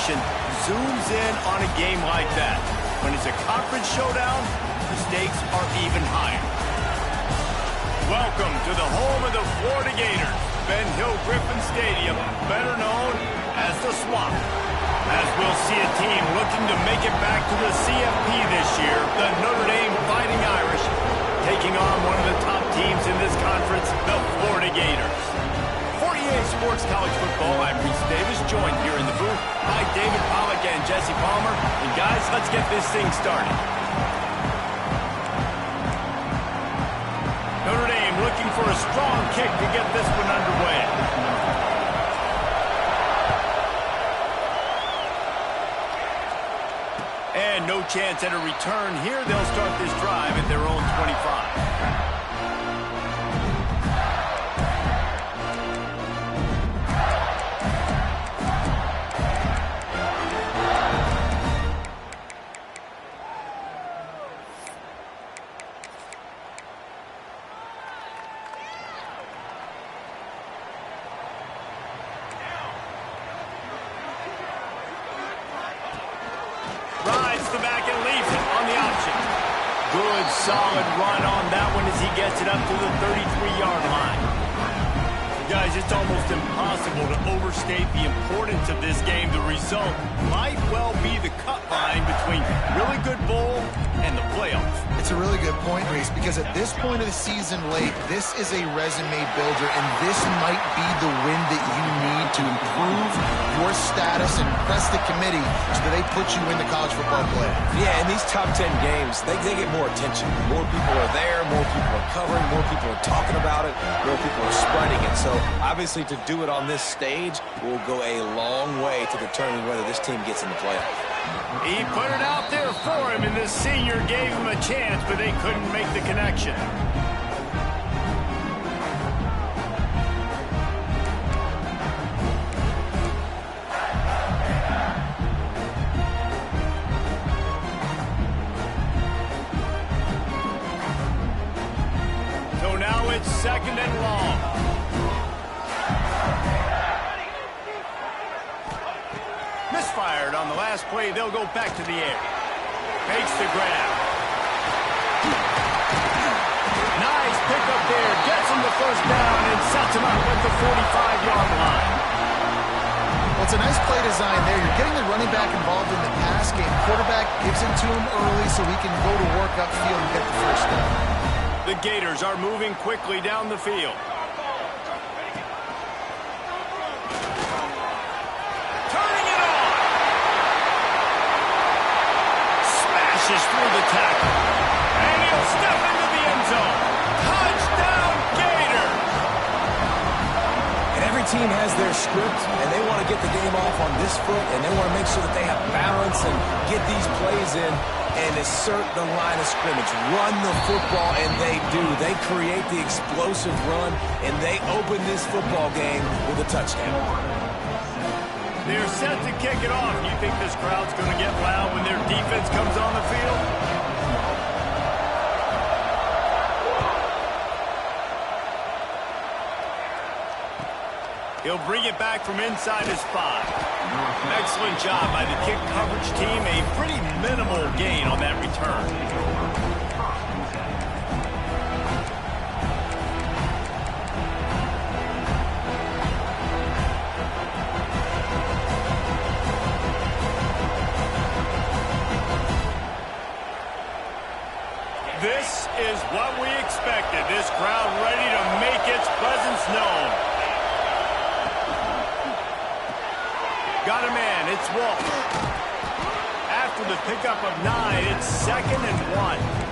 nation zooms in on a game like that. When it's a conference showdown, the stakes are even higher. Welcome to the home of the Florida Gators, Ben Hill Griffin Stadium, better known as the Swamp. As we'll see a team looking to make it back to the CFP this year, the Notre Dame Fighting Irish, taking on one of the top teams in this conference, the Florida Gators. For EA Sports College Football, I'm Reese Davis, joined here in the booth by David Pollack and Jesse Palmer. And guys, let's get this thing started. Notre Dame looking for a strong kick to get this one underway. And no chance at a return here. They'll start this drive at their own 25. Good, solid run on that one as he gets it up to the 33-yard line. Guys, it's almost impossible to overstate the importance of this game. The result might well be the cut line between really good bowl and the playoffs. It's a really good point, Reese, because at this point of the season late, this is a resume builder, and this might be the win that you need to improve your status and impress the committee so that they put you in the college football playoff. Yeah, in these top 10 games, they get more attention. More people are there, more people are covering, more people are talking about it, more people are spreading it. So, obviously, to do it on this stage will go a long way to determine whether this team gets in the playoff. He put it out there for him, and the senior gave him a chance, but they couldn't make the connection. So now it's second and long. Misfired on the last play. They'll go back to the air. Makes the grab. Nice pickup there. Gets him the first down and sets him up at the 45-yard line. Well, it's a nice play design there. You're getting the running back involved in the pass game. Quarterback gives it to him early so he can go to work upfield and get the first down. The Gators are moving quickly down the field. Through the tackle, and he'll step into the end zone. Touchdown, Gators! And every team has their script, and they want to get the game off on this foot, and they want to make sure that they have balance and get these plays in and assert the line of scrimmage. Run the football, and they do. They create the explosive run, and they open this football game with a touchdown. They're set to kick it off. You think this crowd's going to get loud when their defense comes on the field? He'll bring it back from inside his 5. Excellent job by the kick coverage team. A pretty minimal gain on that return. This is what we expected. This crowd ready to make its presence known. Got a man. It's Wolf. After the pickup of 9, it's 2nd and 1.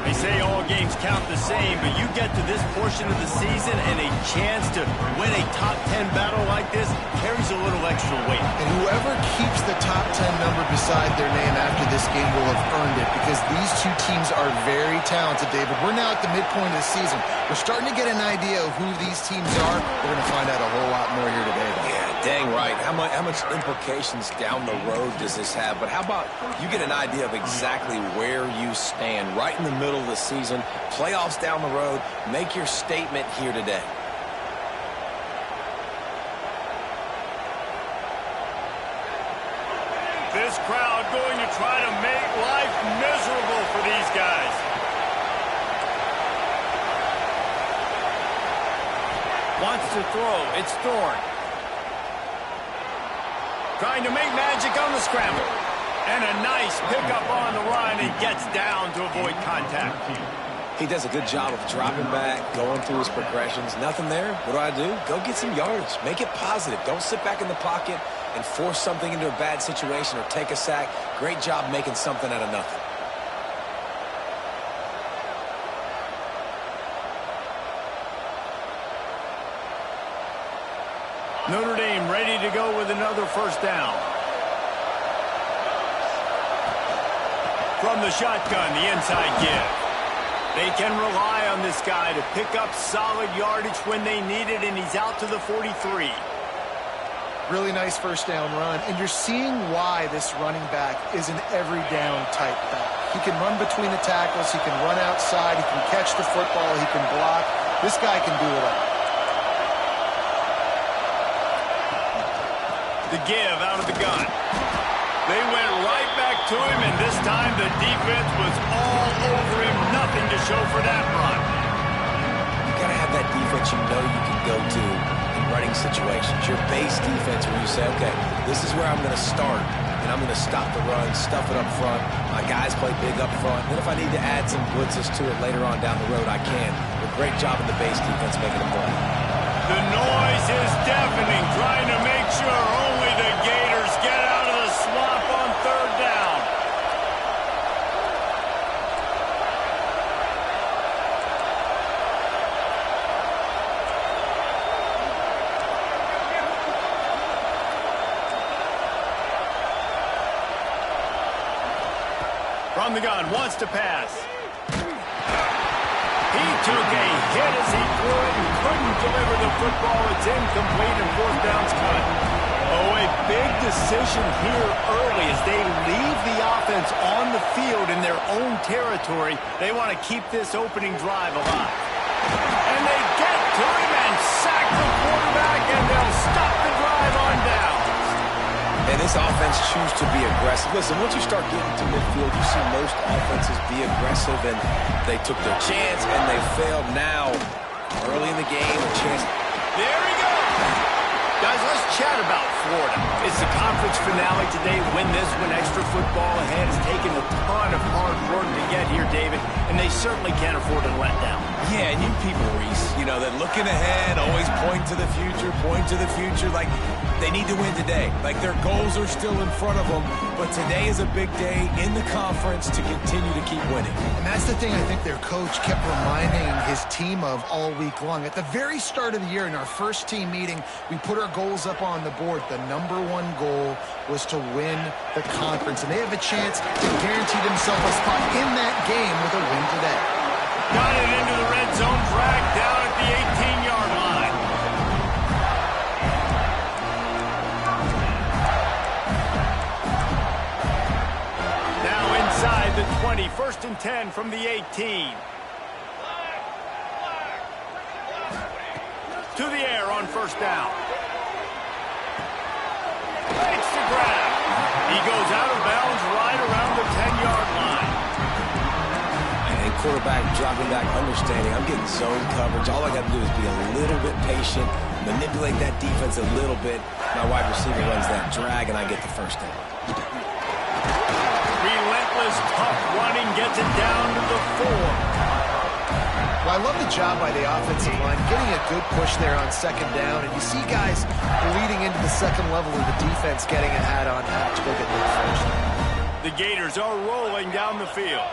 They say all games count the same, but you get to this portion of the season and a chance to win a top 10 battle like this carries a little extra weight. And whoever keeps the top 10 number beside their name after this game will have earned it, because these two teams are very talented, David. We're now at the midpoint of the season. We're starting to get an idea of who these teams are. We're going to find out a whole lot more here today. Yeah, dang right. How much implications down the road does this have? But how about you get an idea of exactly where you stand right in the middle of the season, playoffs down the road, make your statement here today. going to try to make life miserable for these guys. Wants to throw. It's Thorne. Trying to make magic on the scramble. And a nice pickup on the run and gets down to avoid contact. He does a good job of dropping back, going through his progressions. Nothing there. What do? Go get some yardage. Make it positive. Don't sit back in the pocket and force something into a bad situation or take a sack. Great job making something out of nothing. Notre Dame ready to go with another first down. From the shotgun, the inside give. They can rely on this guy to pick up solid yardage when they need it, and he's out to the 43. Really nice first down run, and you're seeing why this running back is an every down type back. He can run between the tackles, he can run outside, he can catch the football, he can block. This guy can do it all. The give out of the gun. They went right back to him, and this time the defense was all over him. Nothing to show for that run. You got to have that defense you know you can go to in running situations. Your base defense where you say, okay, this is where I'm going to start, and I'm going to stop the run, stuff it up front. My guys play big up front. Then if I need to add some blitzes to it later on down the road, I can. But great job in the base defense making a play. The noise is deafening, trying to make sure only the Gators get out of the swamp on third down. From the gun, wants to pass. He took a hit as he threw it and couldn't deliver the football. It's incomplete and fourth down's cut. Oh, a big decision here early as they leave the offense on the field in their own territory. They want to keep this opening drive alive. And they get to him and sack the quarterback, and they'll stop the drive on down. And this offense chooses to be aggressive. Listen, once you start getting to midfield, you see most offenses be aggressive, and they took their chance, and they failed. Now, early in the game, a chance. There he goes. Guys, let's chat about Florida. It's the conference finale today. Win this one. Extra football ahead. Has taken a ton of hard work to get here, David, and they certainly can't afford to let down. Yeah, and you people, Reese, you know, they're looking ahead, always point to the future, like they need to win today. Like their goals are still in front of them, but today is a big day in the conference to continue to keep winning. And that's the thing I think their coach kept reminding his team of all week long. At the very start of the year in our first team meeting, we put our goals up on the board. The number one goal was to win the conference, and they have a chance to guarantee themselves a spot in that game with a win today. Got it into the red zone, dragged down at the 18-yard line. Now inside the 20, 1st and 10 from the 18. To the air on first down. Fakes the grab. He goes out of bounds right around the 10-yard line. And quarterback dropping back, understanding I'm getting zone coverage. All I got to do is be a little bit patient, manipulate that defense a little bit. My wide receiver runs that drag, and I get the first down. Relentless, tough running gets it down to the 4. Well, I love the job by the offensive line, getting a good push there on second down, and you see guys leading into the second level of the defense getting a hat on hat to go get their first. The Gators are rolling down the field.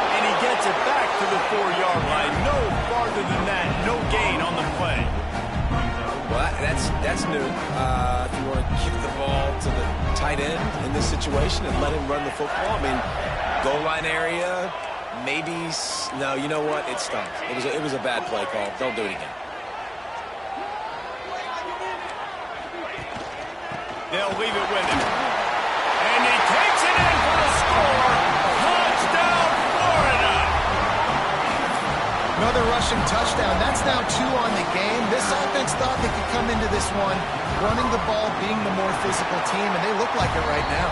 And he gets it back to the 4-yard line. No farther than that, no gain on the play. Well, that's new. If you want to give the ball to the tight end in this situation and let him run the football, I mean, goal line area. Maybe, no, you know what? It stunk. It was a bad play call. Don't do it again. They'll leave it with him. And he takes it in for the score. Touchdown, Florida! Another rushing touchdown. That's now 2 on the game. This offense thought they could come into this one running the ball, being the more physical team, and they look like it right now.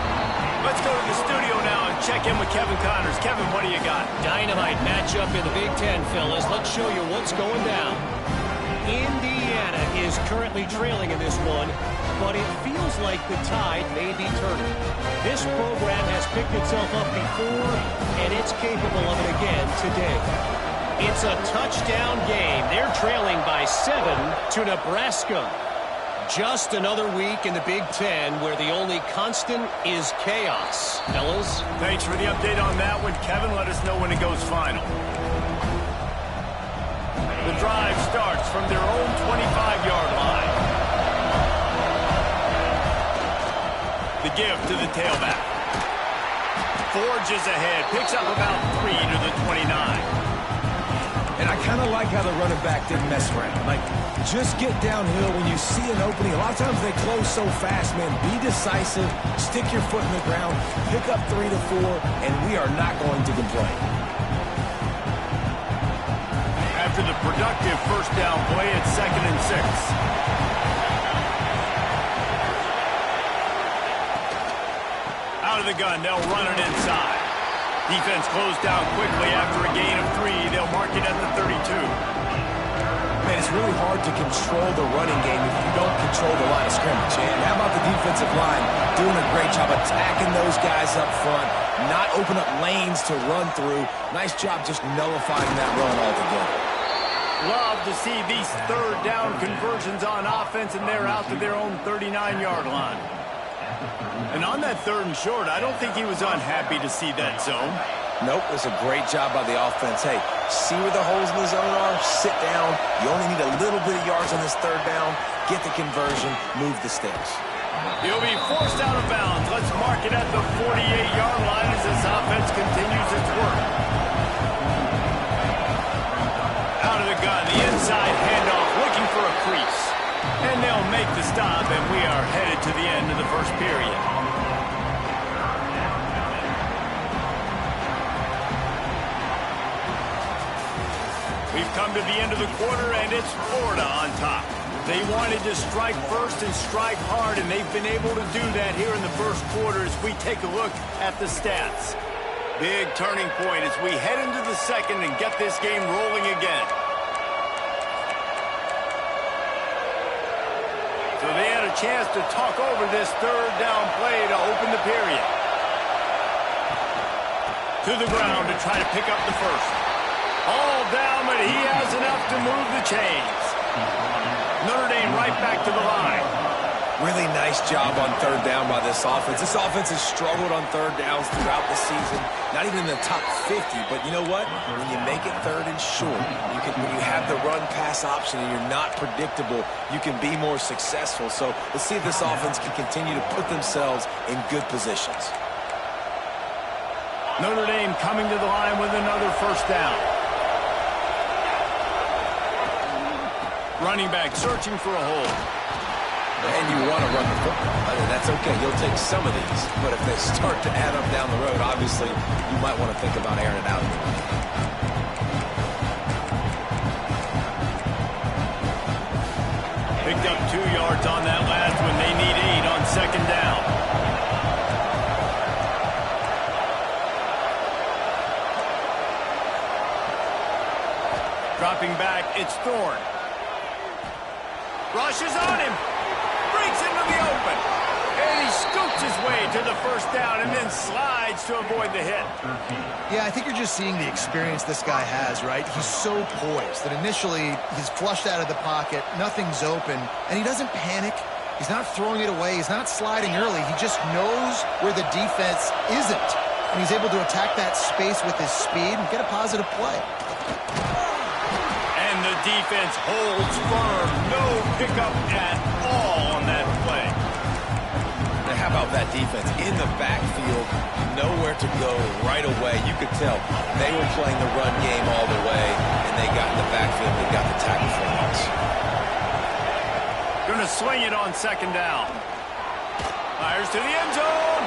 Let's go to the studio now and check in with Kevin Connors. Kevin, what do you got? Dynamite matchup in the Big Ten, fellas. Let's show you what's going down. Indiana is currently trailing in this one, but it feels like the tide may be turning. This program has picked itself up before, and it's capable of it again today. It's a touchdown game. They're trailing by 7 to Nebraska. Just another week in the Big Ten where the only constant is chaos. Fellas? Thanks for the update on that one, Kevin. Let us know when it goes final. The drive starts from their own 25-yard line. The give to the tailback. Forges ahead. Picks up about 3 to the 29. And I kind of like how the running back didn't mess around. Like, just get downhill when you see an opening. A lot of times they close so fast, man. Be decisive, stick your foot in the ground, pick up 3 to 4, and we are not going to complain. After the productive first down play, it's 2nd and 6. Out of the gun, they'll run it inside. Defense closed down quickly after a gain of 3. They'll mark it at the 32. Man, it's really hard to control the running game if you don't control the line of scrimmage. And how about the defensive line doing a great job attacking those guys up front, not open up lanes to run through. Nice job just nullifying that run altogether. Love to see these third down conversions on offense, and they're out to their own 39-yard line. And on that 3rd and short, I don't think he was unhappy to see that zone. Nope, it was a great job by the offense. Hey, see where the holes in the zone are? Sit down. You only need a little bit of yards on this 3rd down. Get the conversion. Move the sticks. He'll be forced out of bounds. Let's mark it at the 48-yard line as this offense continues its work. Out of the gun, the inside handoff, looking for a crease. And they'll make the stop, and we are headed to the end of the first period. We've come to the end of the quarter, and it's Florida on top. They wanted to strike first and strike hard, and they've been able to do that here in the first quarter as we take a look at the stats. Big turning point as we head into the second and get this game rolling again. So they had a chance to talk over this 3rd down play to open the period. To the ground to try to pick up the first. All down, but he has enough to move the chains. Notre Dame right back to the line. Really nice job on 3rd down by this offense. This offense has struggled on 3rd downs throughout the season. Not even in the top 50, but you know what? When you make it 3rd and short, when you have the run-pass option and you're not predictable, you can be more successful. So let's see if this offense can continue to put themselves in good positions. Notre Dame coming to the line with another first down. Running back searching for a hole. And you want to run the football. I mean, that's okay. You'll take some of these. But if they start to add up down the road, obviously, you might want to think about airing it out. Picked up 2 yards on that last one. They need 8 on 2nd down. Dropping back, it's Thorne. Rushes on him. Breaks into the open. And he scoops his way to the first down and then slides to avoid the hit. Yeah, I think you're just seeing the experience this guy has, right? He's so poised that initially he's flushed out of the pocket, nothing's open, and he doesn't panic. He's not throwing it away. He's not sliding early. He just knows where the defense isn't. And he's able to attack that space with his speed and get a positive play. And the defense holds firm. No pickup at all on that play. Now, how about that defense? In the backfield, nowhere to go right away. You could tell they were playing the run game all the way, and they got in the backfield and got the tackle for loss. Going to swing it on 2nd down. Fires to the end zone.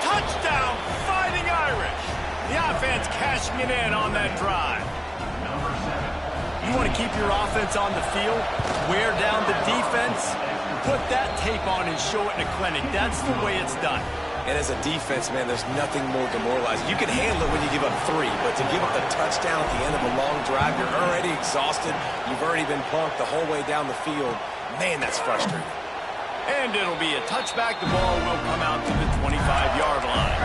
Touchdown, Fighting Irish. The offense cashing it in on that drive. You want to keep your offense on the field, wear down the defense, put that tape on and show it in a clinic. That's the way it's done. And as a defense, man, there's nothing more demoralizing. You can handle it when you give up 3, but to give up the touchdown at the end of a long drive, you're already exhausted. You've already been punked the whole way down the field. Man, that's frustrating. And it'll be a touchback. The ball will come out to the 25-yard line.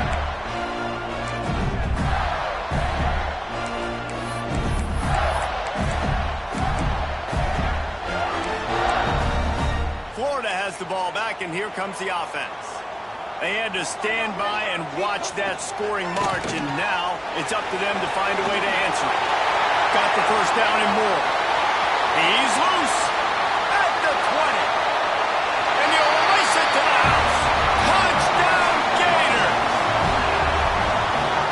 Florida has the ball back, and here comes the offense. They had to stand by and watch that scoring march, and now it's up to them to find a way to answer it. Got the first down and more. He's loose at the 20. And he'll race it to the house. Touchdown, Gator!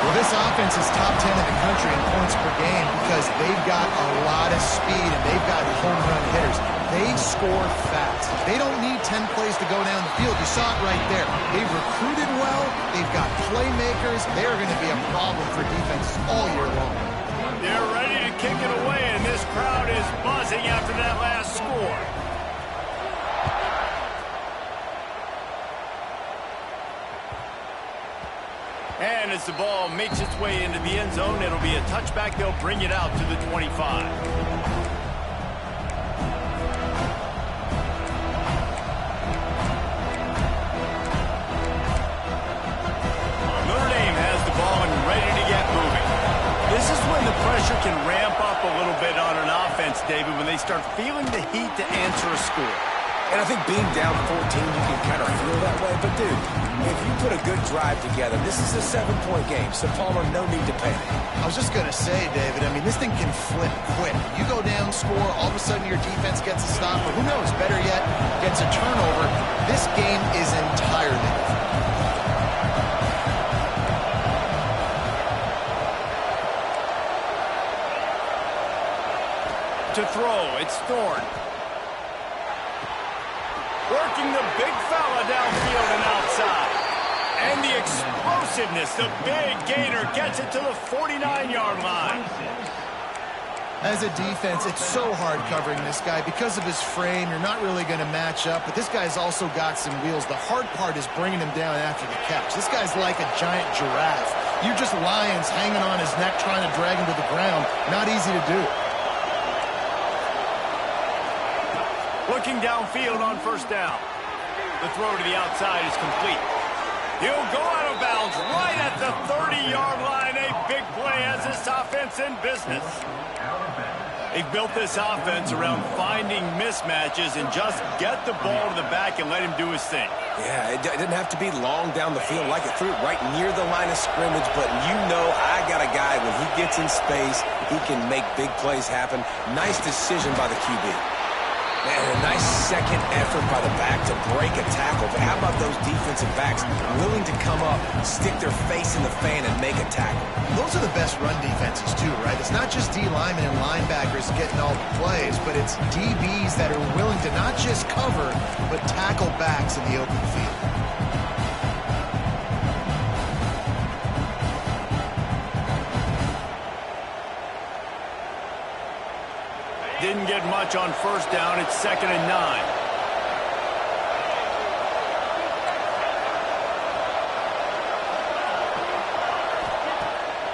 Well, this offense is top 10 in the country in points per game because they've got a lot of speed and they've got home run hitters. They score fast. They don't need 10 plays to go down the field. You saw it right there. They've recruited well. They've got playmakers. They are going to be a problem for defenses all year long. They're ready to kick it away, and this crowd is buzzing after that last score. And as the ball makes its way into the end zone, it'll be a touchback. They'll bring it out to the 25. This is when the pressure can ramp up a little bit on an offense, David, when they start feeling the heat to answer a score. And I think being down 14, you can kind of feel that way. But, dude, if you put a good drive together, this is a 7-point game. So, Palmer, no need to panic. I was just going to say, David, I mean, this thing can flip quick. You go down, score, all of a sudden your defense gets a stop. Or who knows, better yet, gets a turnover. This game is entirely different. To throw, it's Thorne. Working the big fella downfield and outside. And the explosiveness, the big gainer gets it to the 49-yard line. As a defense, it's so hard covering this guy. Because of his frame, you're not really going to match up. But this guy's also got some wheels. The hard part is bringing him down after the catch. This guy's like a giant giraffe. You're just lions hanging on his neck trying to drag him to the ground. Not easy to do. Looking downfield on first down. The throw to the outside is complete. He'll go out of bounds right at the 30-yard line. A big play has this offense in business. They've built this offense around finding mismatches and just get the ball to the back and let him do his thing. Yeah, it didn't have to be long down the field. Like it threw it right near the line of scrimmage, but you know I got a guy, when he gets in space, he can make big plays happen. Nice decision by the QB. Man, a nice second effort by the back to break a tackle. But how about those defensive backs willing to come up, stick their face in the fan, and make a tackle? Those are the best run defenses, too, right? It's not just D linemen and linebackers getting all the plays, but it's DBs that are willing to not just cover, but tackle backs in the open field. Didn't get much on first down. It's 2nd and 9.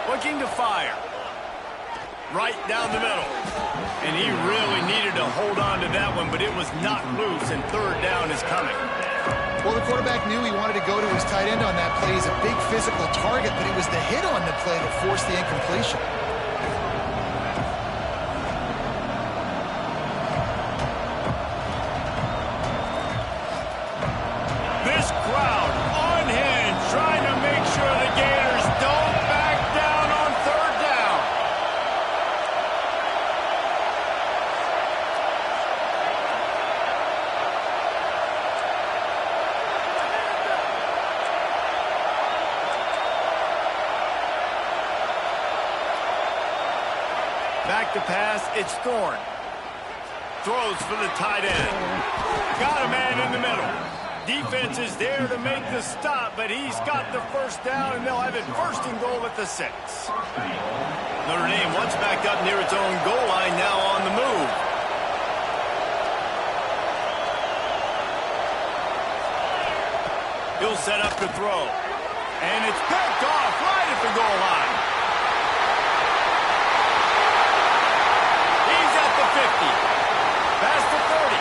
Looking to fire. Right down the middle. And he really needed to hold on to that one, but it was not loose, and 3rd down is coming. Well, the quarterback knew he wanted to go to his tight end on that play. He's a big physical target, but it was the hit on the play that forced the incompletion. Back to pass, it's Thorne. Throws for the tight end. Got a man in the middle. defense is there to make the stop, but he's got the first down, and they'll have it first and goal at the 6. Notre Dame once back up near its own goal line, now on the move. He'll set up to throw. And it's picked off right at the goal line. He's at the 50. Past the 40.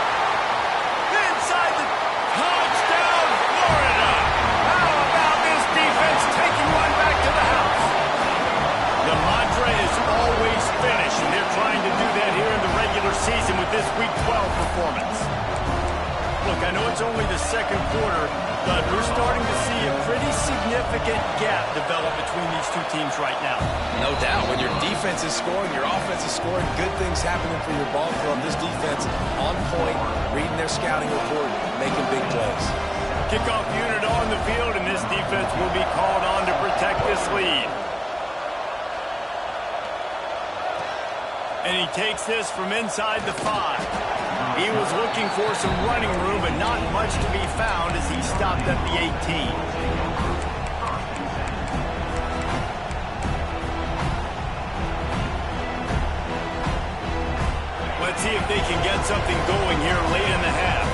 Inside the touchdown, Florida. How about this defense taking one back to the house? The mantra is always finish, and they're trying to do that here in the regular season with this Week 12 performance. Look, I know it's only the second quarter, but we're starting to see a pretty significant gap develop between these two teams right now. No doubt. When your defense is scoring, your offense is scoring, good things happening for your ball club. This defense on point, reading their scouting report, making big plays. Kickoff unit on the field, and this defense will be called on to protect this lead. And he takes this from inside the 5. He was looking for some running room, but not much to be found as he stopped at the 18. Let's see if they can get something going here late in the half.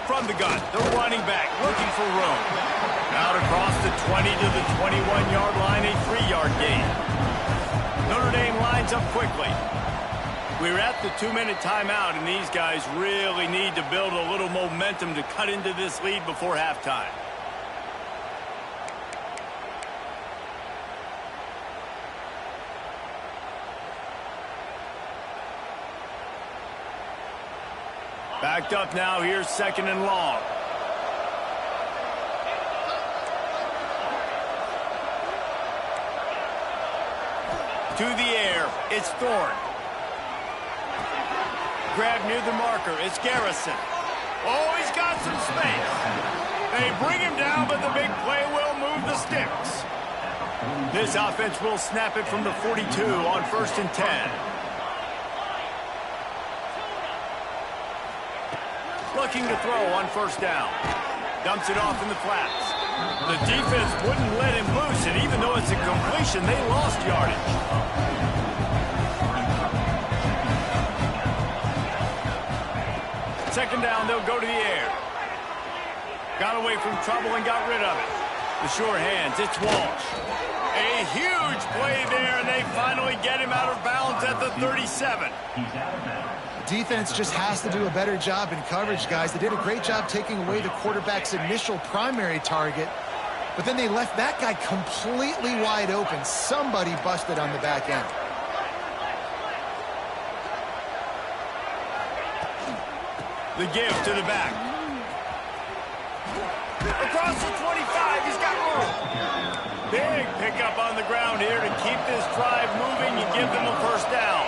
From the gun, the running back looking for room. Out across the 20 to the 21-yard line, a 3-yard gain. Notre Dame lines up quickly. We're at the 2-minute timeout, and these guys really need to build a little momentum to cut into this lead before halftime. Backed up now, here's 2nd and long. To the air, it's Thorne. Grab near the marker, it's Garrison. Oh, he's got some space. They bring him down, but the big play will move the sticks. This offense will snap it from the 42 on 1st and 10. Looking to throw on 1st down. Dumps it off in the flats. The defense wouldn't let him loose, and even though it's a completion, they lost yardage. Second down, they'll go to the air. Got away from trouble and got rid of it. The sure hands, it's Walsh. A huge play there, and they finally get him out of bounds at the 37. Defense just has to do a better job in coverage, guys. They did a great job taking away the quarterback's initial primary target, but then they left that guy completely wide open. Somebody busted on the back end. The give to the back. Across the 25, he's got room. Big pickup on the ground here to keep this drive moving and give them a 1st down.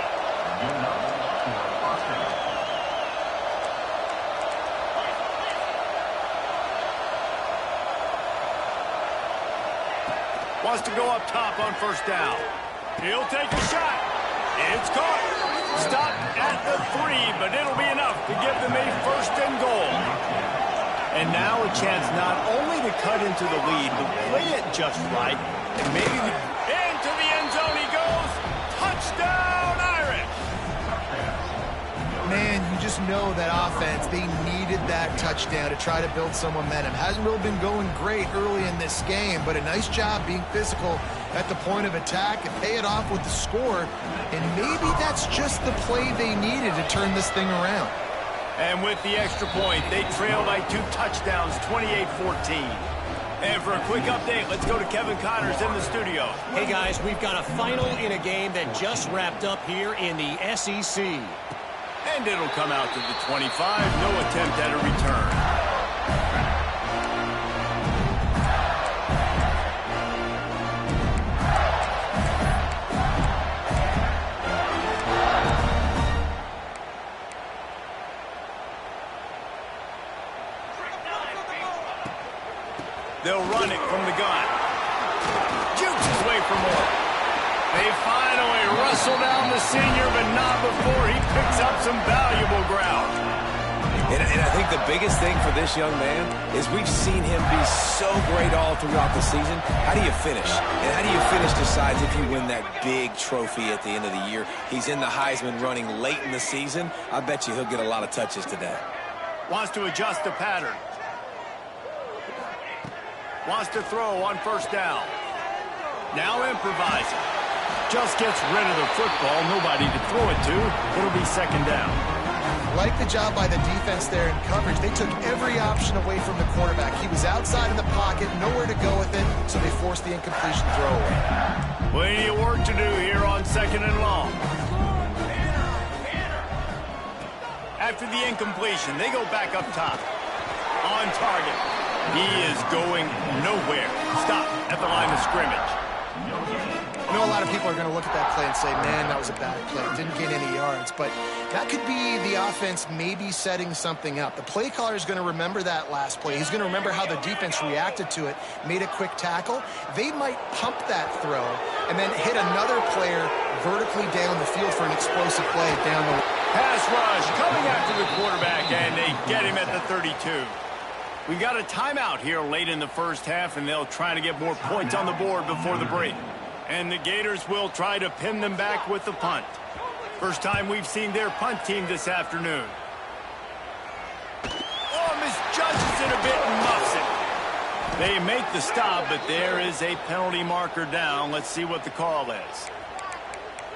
Wants to go up top on 1st down. He'll take a shot. It's caught. Stopped at the 3, but it'll be enough to give them a 1st and goal. And now a chance not only to cut into the lead, but play it just right. And maybe into the end zone he goes. Touchdown, Irish! Man, you just know that offense, they needed that touchdown to try to build some momentum. Hasn't really been going great early in this game, but a nice job being physical at the point of attack and pay it off with the score. And maybe that's just the play they needed to turn this thing around. And with the extra point, they trail by 2 touchdowns, 28-14. And for a quick update, let's go to Kevin Connors in the studio. Hey, guys, we've got a final in a game that just wrapped up here in the SEC. And it'll come out to the 25. No attempt at a return. They'll run it from the gun. Jukes his way for more. They finally wrestle down the senior, but not before he picks up some valuable ground. And I think the biggest thing for this young man is we've seen him be so great all throughout the season. How do you finish? And how do you finish decides if you win that big trophy at the end of the year. He's in the Heisman running late in the season. I bet you he'll get a lot of touches today. Wants to adjust the pattern. Wants to throw on first down. Now improvising. Just gets rid of the football. Nobody to throw it to. It'll be second down. Like the job by the defense there in coverage. They took every option away from the quarterback. He was outside in the pocket, nowhere to go with it, so they forced the incompletion throw away. Plenty of work to do here on second and long. After the incompletion, they go back up top. On target. He is going nowhere. Stop at the line of scrimmage. I know a lot of people are going to look at that play and say, man, that was a bad play. Didn't gain any yards. But that could be the offense maybe setting something up. The play caller is going to remember that last play. He's going to remember how the defense reacted to it, made a quick tackle. They might pump that throw and then hit another player vertically down the field for an explosive play down the pass rush coming after the quarterback, and they get him at the 32. We've got a timeout here late in the first half, and they'll try to get more points on the board before the break. And the Gators will try to pin them back with the punt. First time we've seen their punt team this afternoon. Oh, misjudges it a bit and muffs it. They make the stop, but there is a penalty marker down. Let's see what the call is.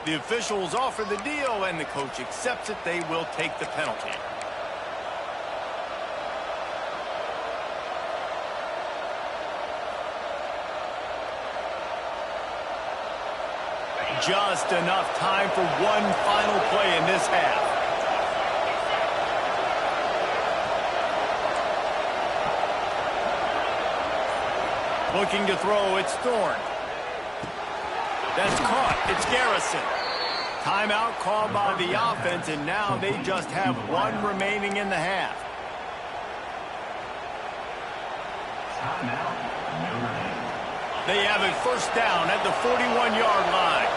The officials offer the deal, and the coach accepts it. They will take the penalty. Just enough time for one final play in this half. Looking to throw, it's Thorne. That's caught, it's Garrison. Timeout called by the offense, and now they just have one remaining in the half. They have a first down at the 41-yard line.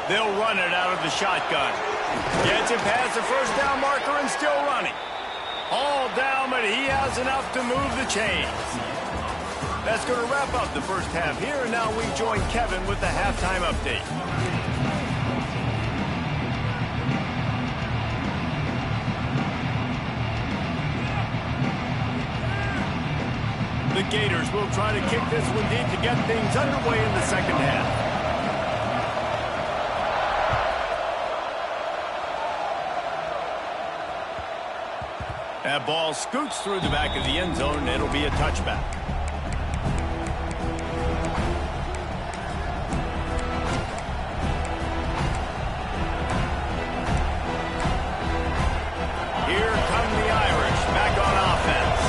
They'll run it out of the shotgun. Gets it past the first down marker and still running. All down, but he has enough to move the chains. That's going to wrap up the first half here, and now we join Kevin with the halftime update. The Gators will try to kick this one deep to get things underway in the second half. That ball scoots through the back of the end zone, and it'll be a touchback. Here come the Irish back on offense.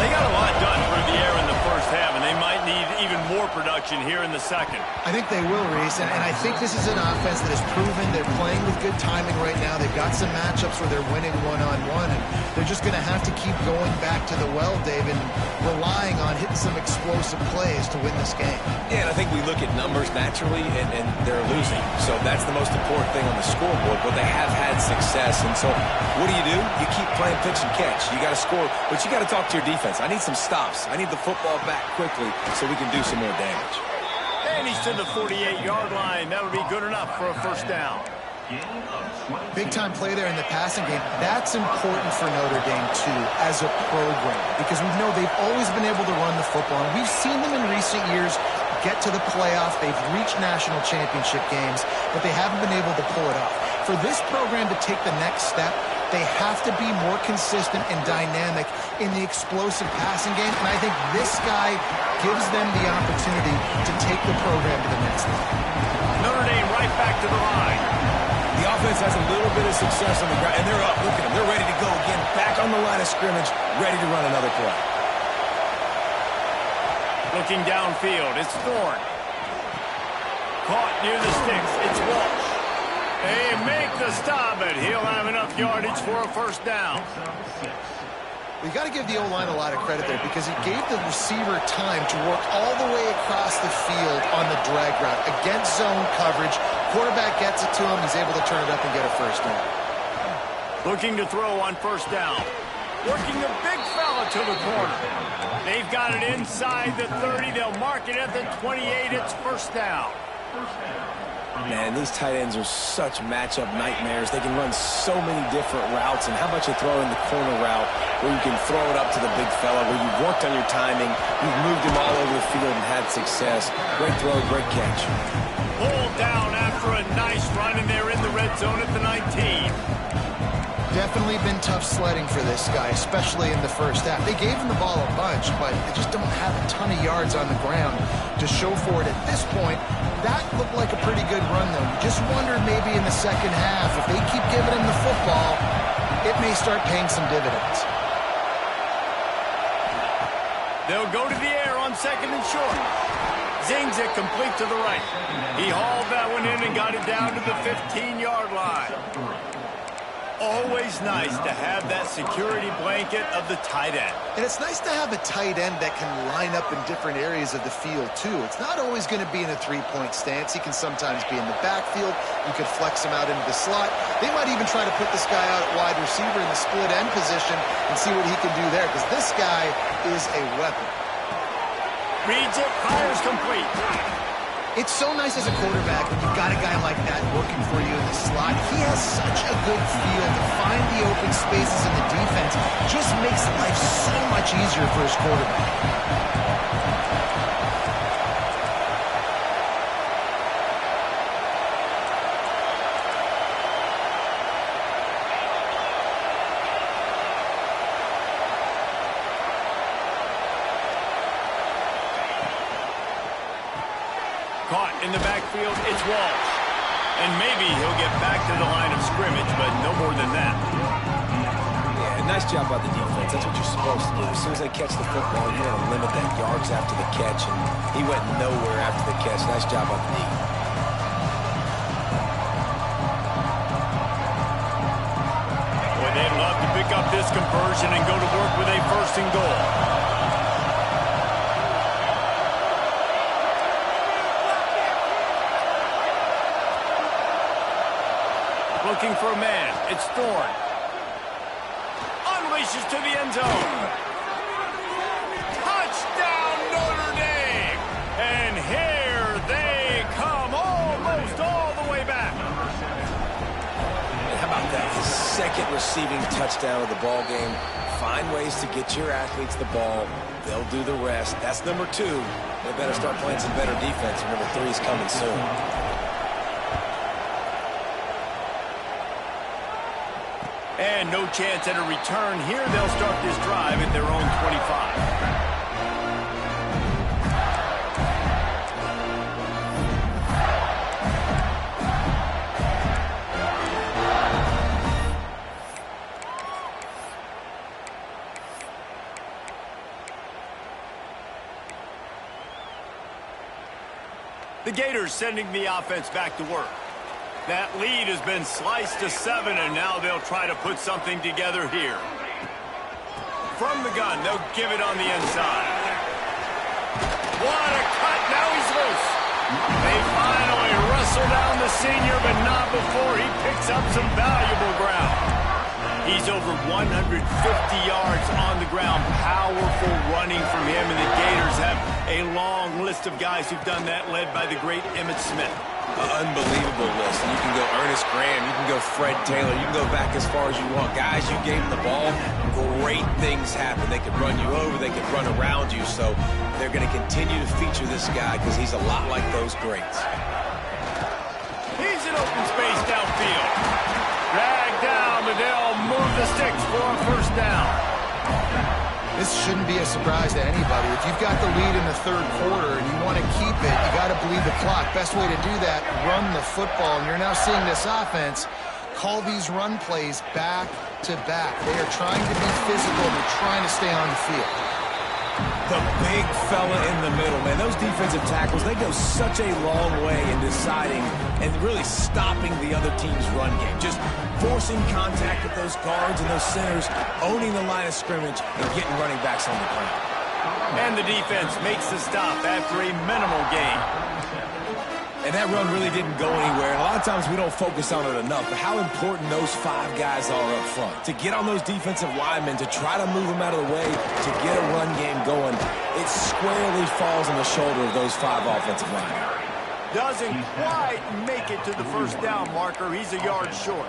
They got a lot done through the air in the first half, and they might need even more production here in the second. I think they will, Reese, and I think this is an offense that has proven they're playing with good timing right now. They've got some matchups where they're winning one-on-one, and they're just going to have to keep going back to the well, David, and relying on hitting some explosive plays to win this game. Yeah, and I think we look at numbers naturally, and they're losing. So that's the most important thing on the scoreboard, but they have had success. And so what do? You keep playing pitch and catch. You got to score, but you got to talk to your defense. I need some stops. I need the football back quickly so we can do some more damage. And he's to the 48-yard line. That would be good enough for a first down. Big-time play there in the passing game. That's important for Notre Dame, too, as a program, because we know they've always been able to run the football. And we've seen them in recent years get to the playoff. They've reached national championship games, but they haven't been able to pull it off. For this program to take the next step, they have to be more consistent and dynamic in the explosive passing game, and I think this guy gives them the opportunity to take the program to the next level. Notre Dame right back to the line. The offense has a little bit of success on the ground, and they're up. Look at them. They're ready to go again, back on the line of scrimmage, ready to run another play. Looking downfield, it's Thorne. Caught near the sticks, it's Walsh. They make the stop, but he'll have enough yardage for a first down. You got to give the O-line a lot of credit there because it gave the receiver time to work all the way across the field on the drag route against zone coverage. Quarterback gets it to him. He's able to turn it up and get a first down. Looking to throw on first down. Working the big fella to the corner. They've got it inside the 30. They'll mark it at the 28. It's first down. Man, these tight ends are such matchup nightmares. They can run so many different routes, and how about you throw in the corner route where you can throw it up to the big fella, where you've worked on your timing, you've moved him all over the field and had success. Great throw, great catch. Pulled down after a nice run, and they're in the red zone at the 19. Definitely been tough sledding for this guy, especially in the first half. They gave him the ball a bunch, but they just don't have a ton of yards on the ground to show for it at this point. That looked like a pretty good run, though. You just wondered maybe in the second half, if they keep giving him the football, it may start paying some dividends. They'll go to the air on second and short. Zings it complete to the right. He hauled that one in and got it down to the 15-yard line. Always nice to have that security blanket of the tight end. And it's nice to have a tight end that can line up in different areas of the field, too. It's not always going to be in a three-point stance. He can sometimes be in the backfield. You could flex him out into the slot. They might even try to put this guy out at wide receiver in the split end position and see what he can do there, because this guy is a weapon. Reads it, fires complete. It's so nice as a quarterback when you've got a guy like that working for you in the slot. He has such a good feel to find the open spaces in the defense. Just makes life so much easier for his quarterback. Caught in the backfield, it's Walsh. And maybe he'll get back to the line of scrimmage, but no more than that. Yeah, nice job by the defense. That's what you're supposed to do. As soon as they catch the football, you want to limit that yards after the catch, and he went nowhere after the catch. Nice job by the D. Boy, they'd love to pick up this conversion and go to work with a first and goal. Looking for a man. It's Thorne. Unleashes to the end zone. Touchdown, Notre Dame! And here they come, almost all the way back. How about that? His second receiving touchdown of the ball game. Find ways to get your athletes the ball. They'll do the rest. That's number 2. They better start playing some better defense. Number 3 is coming soon. And no chance at a return here. They'll start this drive at their own 25. The Gators sending the offense back to work. That lead has been sliced to 7, and now they'll try to put something together here. From the gun, they'll give it on the inside. What a cut! Now he's loose. They finally wrestle down the senior, but not before he picks up some valuable ground. He's over 150 yards on the ground. Powerful running from him, and the Gators have a long list of guys who've done that, led by the great Emmitt Smith. Unbelievable list. And you can go Ernest Graham, you can go Fred Taylor, you can go back as far as you want. Guys, you gave them the ball, great things happen. They could run you over, they could run around you. So they're going to continue to feature this guy because he's a lot like those greats. He's in open space downfield. Dragged down, but they'll move the sticks for a first down. This shouldn't be a surprise to anybody. If you've got the lead in the third quarter and you want to keep it, you got to bleed the clock. Best way to do that, run the football. And you're now seeing this offense call these run plays back to back. They are trying to be physical. They're trying to stay on the field. The big fella in the middle, man. Those defensive tackles, they go such a long way in deciding and really stopping the other team's run game. Just forcing contact with those guards and those centers, owning the line of scrimmage, and getting running backs on the ground. And the defense makes the stop after a minimal gain. And that run really didn't go anywhere. And a lot of times we don't focus on it enough, but how important those 5 guys are up front. To get on those defensive linemen, to try to move them out of the way, to get a run game going, it squarely falls on the shoulder of those 5 offensive linemen. Doesn't quite make it to the first down marker. He's a yard short.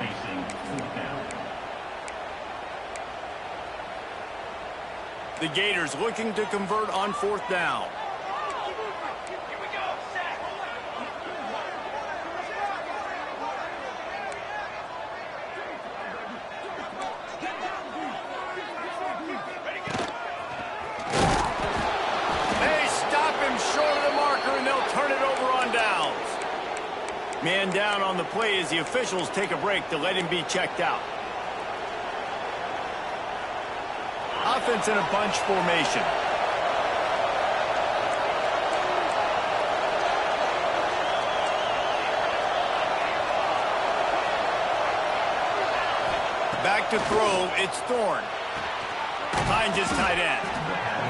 The Gators looking to convert on 4th down. Man down on the play as the officials take a break to let him be checked out. Offense in a bunch formation. Back to throw, it's Thorne. Finds his tight end.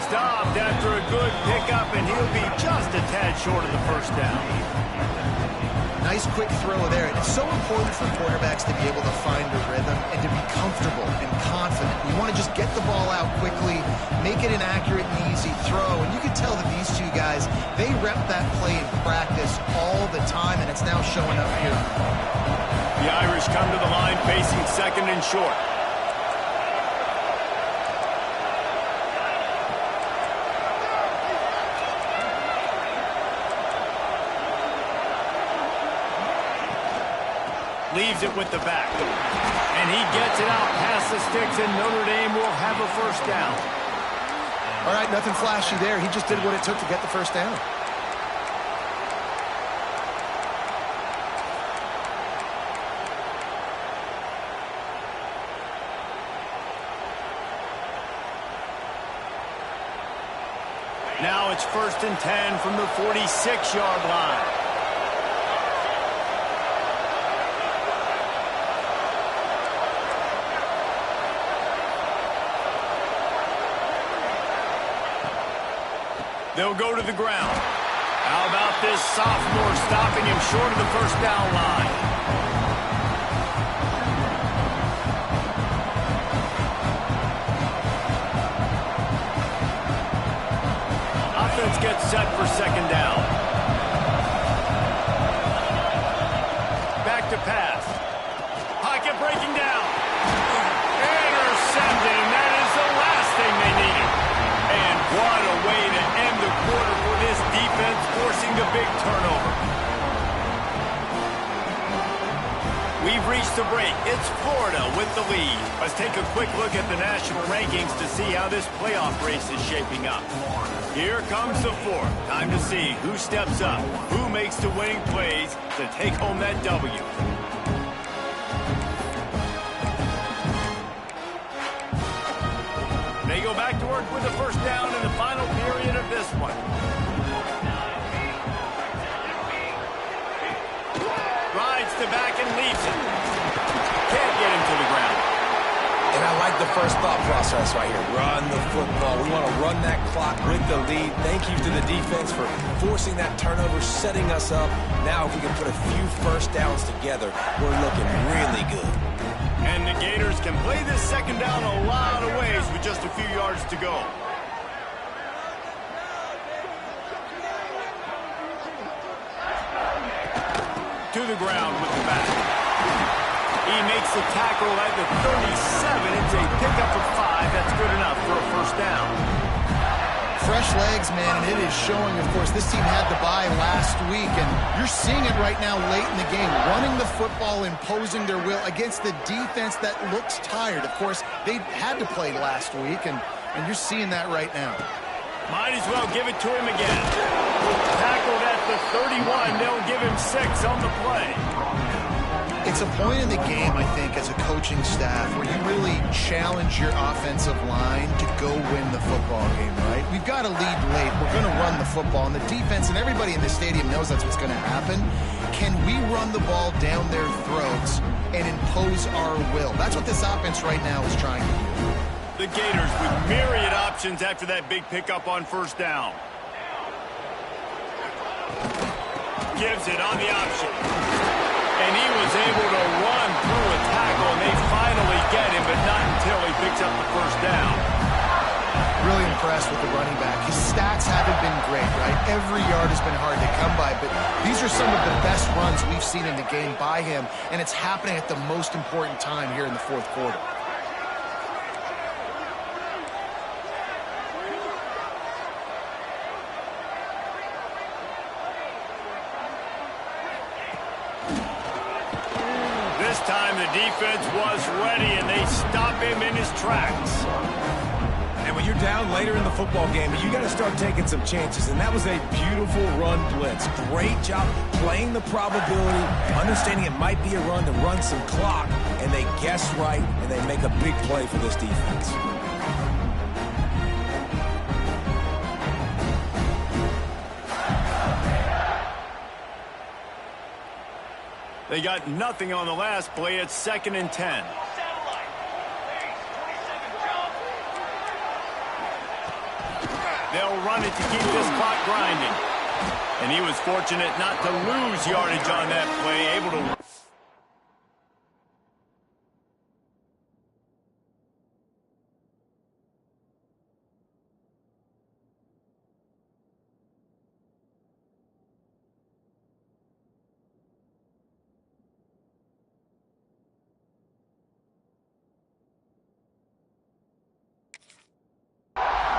Stopped after a good pickup, and he'll be just a tad short of the first down. Nice quick throw there. It's so important for quarterbacks to be able to find a rhythm and to be comfortable and confident. You want to just get the ball out quickly, make it an accurate and easy throw. And you can tell that these 2 guys, they rep that play in practice all the time, and it's now showing up here. The Irish come to the line facing 2nd and short. Leaves it with the back. And he gets it out past the sticks, and Notre Dame will have a first down. All right, nothing flashy there. He just did what it took to get the first down. Now it's 1st and 10 from the 46-yard line. They'll go to the ground. How about this sophomore stopping him short of the first down line? Offense gets set for 2nd down. Back to pass. Pocket breaking down. Intercepted, and that is the last thing they needed. And what a way to end the quarter for this defense, forcing the big turnover. We've reached the break. It's Florida with the lead. Let's take a quick look at the national rankings to see how this playoff race is shaping up. Here comes the 4th. Time to see who steps up, who makes the winning plays to take home that W. They go back to work with the first down in the final period of this one. Rides the back and leaves it. Can't get him to the ground. And I like the first thought process right here. Run the football. We want to run that clock with the lead. Thank you to the defense for forcing that turnover, setting us up. Now if we can put a few first downs together, we're looking really good. And the Gators can play this 2nd down a lot of ways with just a few yards to go. To the ground with the back. He makes the tackle at the 37. It's a pickup of 5. That's good enough for a first down. Fresh legs, man, and it is showing, of course, this team had the bye last week, and you're seeing it right now late in the game, running the football, imposing their will against the defense that looks tired. Of course, they had to play last week, and you're seeing that right now. Might as well give it to him again. Tackled at the 31. They'll give him 6 on the play. It's a point in the game, I think, as a coaching staff where you really challenge your offensive line to go win the football game, right? We've got to lead late. We're going to run the football. And the defense and everybody in the stadium knows that's what's going to happen. Can we run the ball down their throats and impose our will? That's what this offense right now is trying to do. The Gators with myriad options after that big pickup on first down. Gives it on the option. And he was able to run through a tackle, and they finally get him, but not until he picks up the first down. Really impressed with the running back. His stats haven't been great, right? Every yard has been hard to come by, but these are some of the best runs we've seen in the game by him, and it's happening at the most important time here in the fourth quarter. This time the defense was ready, and they stop him in his tracks. And when you're down later in the football game, you got to start taking some chances, and that was a beautiful run blitz. Great job playing the probability, understanding it might be a run to run some clock, and they guess right, and they make a big play for this defense. They got nothing on the last play. It's 2nd and 10. They'll run it to keep this clock grinding. And he was fortunate not to lose yardage on that play, able to...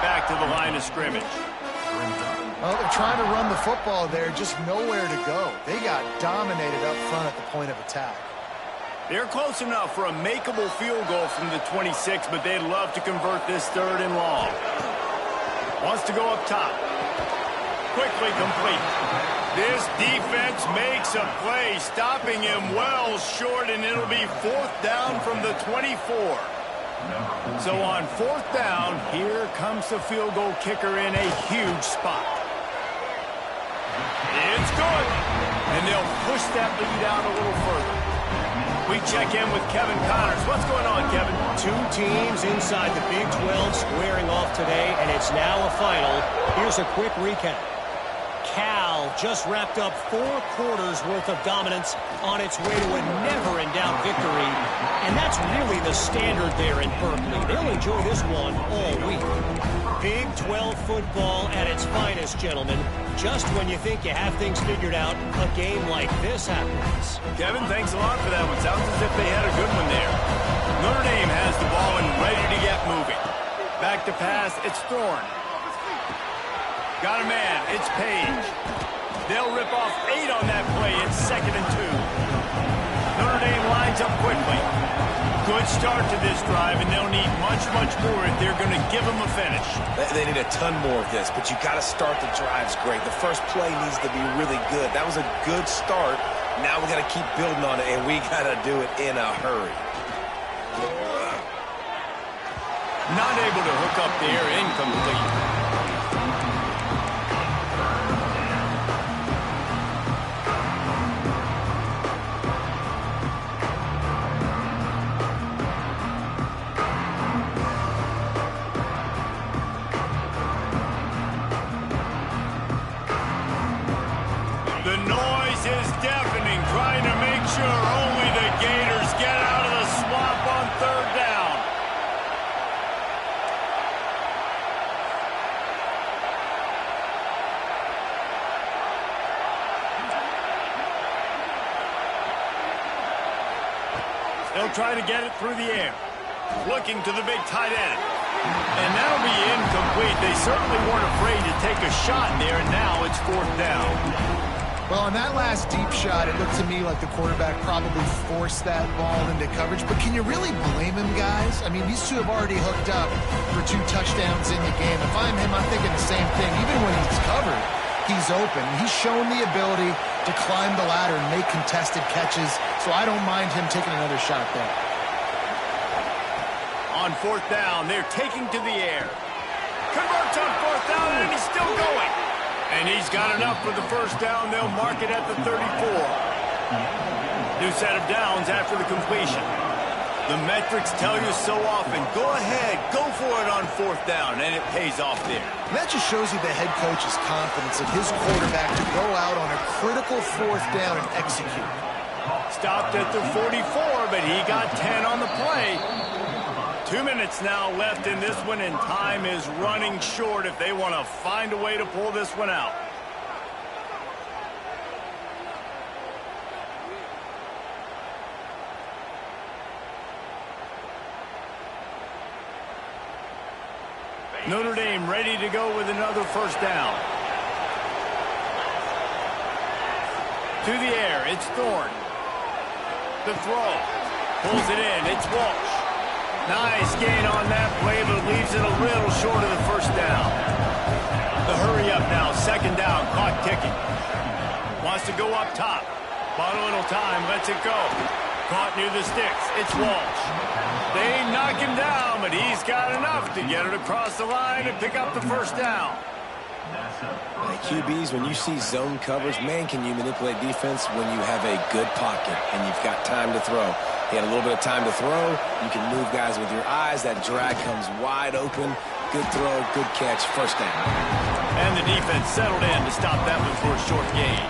Back to the line of scrimmage. Well, they're trying to run the football there, just nowhere to go. They got dominated up front at the point of attack. They're close enough for a makeable field goal from the 26, but they'd love to convert this 3rd and long. Wants to go up top. Quickly complete. This defense makes a play, stopping him well short, and it'll be 4th down from the 24. So on 4th down, here comes the field goal kicker in a huge spot. It's good. And they'll push that lead out a little further. We check in with Kevin Connors. What's going on, Kevin? Two teams inside the Big 12 squaring off today, and it's now a final. Here's a quick recap. Cal just wrapped up 4 quarters worth of dominance on its way to a never-in-doubt victory. And that's really the standard there in Berkeley. They'll enjoy this one all week. Big 12 football at its finest, gentlemen. Just when you think you have things figured out, a game like this happens. Kevin, thanks a lot for that one. Sounds as if they had a good one there. Notre Dame has the ball and ready to get moving. Back to pass, it's Thorne. Got a man, it's Page. They'll rip off 8 on that play. It's 2nd and 2. Notre Dame lines up quickly. Good start to this drive, and they'll need much, much more if they're going to give them a finish. They need a ton more of this, but you got to start the drives great. The first play needs to be really good. That was a good start. Now we got to keep building on it, and we got to do it in a hurry. Not able to hook up there, incomplete. The noise is deafening, trying to make sure only the Gators get out of the swamp on 3rd down. They'll try to get it through the air. Looking to the big tight end. And that'll be incomplete. They certainly weren't afraid to take a shot there, and now it's 4th down. Well, on that last deep shot, it looked to me like the quarterback probably forced that ball into coverage. But can you really blame him, guys? I mean, these two have already hooked up for 2 touchdowns in the game. If I'm him, I'm thinking the same thing. Even when he's covered, he's open. He's shown the ability to climb the ladder and make contested catches, so I don't mind him taking another shot there. On fourth down, they're taking to the air. Converts on fourth down, and he's still going. And he's got enough for the first down. They'll mark it at the 34. New set of downs after the completion. The metrics tell you so often, go ahead, go for it on fourth down, and it pays off there. And that just shows you the head coach's confidence in his quarterback to go out on a critical fourth down and execute. Stopped at the 44, but he got 10 on the play. 2 minutes now left in this one, and time is running short if they want to find a way to pull this one out. Notre Dame ready to go with another first down. To the air, it's Thorne. The throw. Pulls it in, it's Walsh. Nice gain on that play, but leaves it a little short of the first down. The hurry up now, second down, clock ticking. Wants to go up top. Bought a little time, lets it go. Caught near the sticks, it's Walsh. They knock him down, but he's got enough to get it across the line and pick up the first down. QBs, when you see zone coverage, man, can you manipulate defense when you have a good pocket and you've got time to throw. He had a little bit of time to throw. You can move guys with your eyes. That drag comes wide open. Good throw, good catch, first down. And the defense settled in to stop that one for a short gain.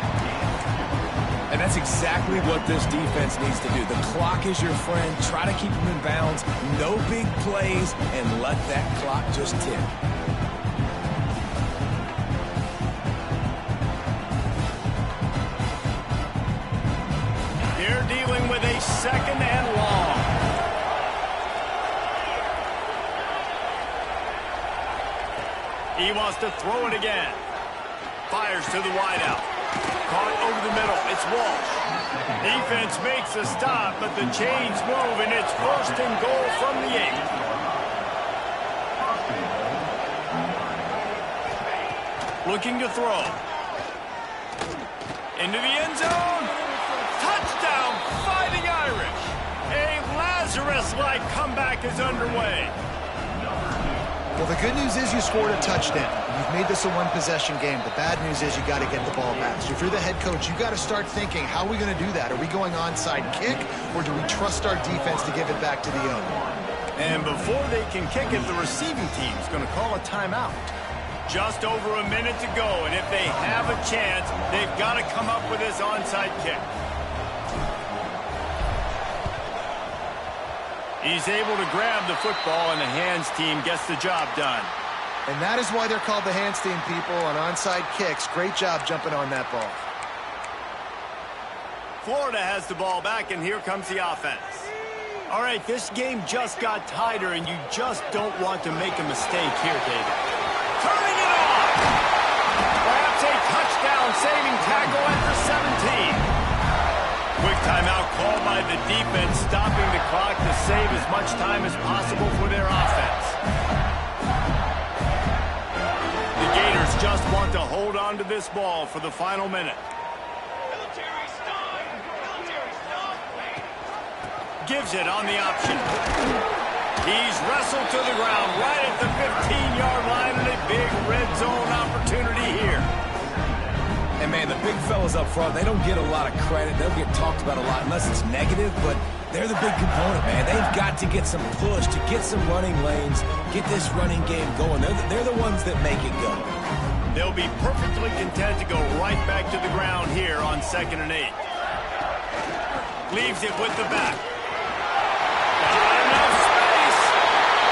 And that's exactly what this defense needs to do. The clock is your friend. Try to keep them in bounds. No big plays, and let that clock just tick. They're dealing with a second and long. He wants to throw it again. Fires to the wideout. Caught over the middle. It's Walsh. Defense makes a stop, but the chains move, and it's first and goal from the 8. Looking to throw. Into the end zone. Touchdown, Fighting Irish. A Lazarus-like comeback is underway. Well, the good news is you scored a touchdown. You've made this a one-possession game. The bad news is you got to get the ball back. So if you're the head coach, you got to start thinking, how are we going to do that? Are we going onside kick, or do we trust our defense to give it back to the owner? And before they can kick it, the receiving team's going to call a timeout. Just over a minute to go, and if they have a chance, they've got to come up with this onside kick. He's able to grab the football, and the hands team gets the job done. And that is why they're called the hands team, people, on onside kicks. Great job jumping on that ball. Florida has the ball back, and here comes the offense. All right, this game just got tighter, and you just don't want to make a mistake here, David. Turning it on! Perhaps a touchdown-saving tackle at the 17. Quick timeout called by the defense, stopping the clock to save as much time as possible for their offense. The Gators just want to hold on to this ball for the final minute. Gives it on the option. He's wrestled to the ground right at the 15-yard line, and a big red zone opportunity here. And, man, the big fellas up front, they don't get a lot of credit. They'll get talked about a lot unless it's negative, but they're the big component, man. They've got to get some push, to get some running lanes, get this running game going. They're the ones that make it go. They'll be perfectly content to go right back to the ground here on 2nd and 8. Leaves it with the back. Got enough space,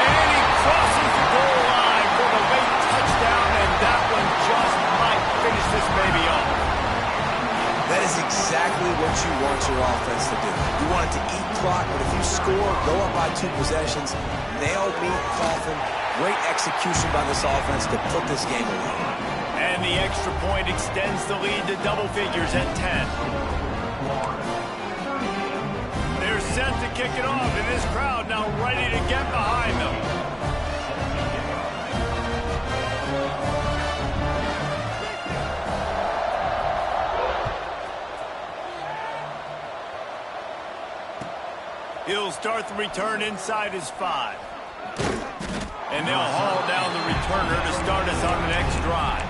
and he crosses the goal line for the late touchdown, and that one just might finish this baby off. That is exactly what you want your offense to do. You want it to eat clock, but if you score, go up by 2 possessions, nail, meet, coffin. Great execution by this offense to put this game away. And the extra point extends the lead to double figures at 10. They're set to kick it off, and this crowd now ready to get behind them. will start the return inside his 5. And they'll haul down the returner to start us on the next drive.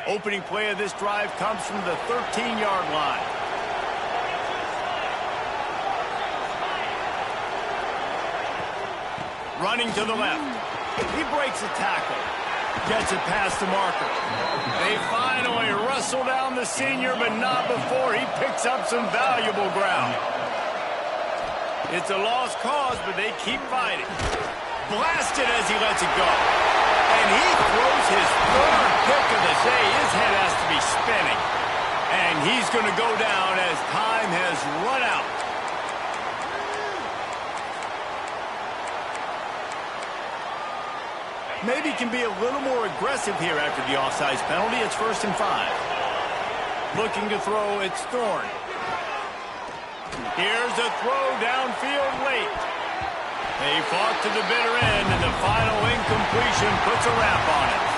Opening play of this drive comes from the 13-yard line. Running to the left. He breaks a tackle. Gets it past the marker. They finally wrestle down the senior, but not before he picks up some valuable ground. It's a lost cause, but they keep fighting. Blasted as he lets it go. And he throws his third pick of the day. His head has to be spinning. And he's going to go down as time has run out. Maybe can be a little more aggressive here after the offsides penalty. It's 1st and 5. Looking to throw, it's Thorne. Here's a throw downfield late. They fought to the bitter end, and the final incompletion puts a wrap on it.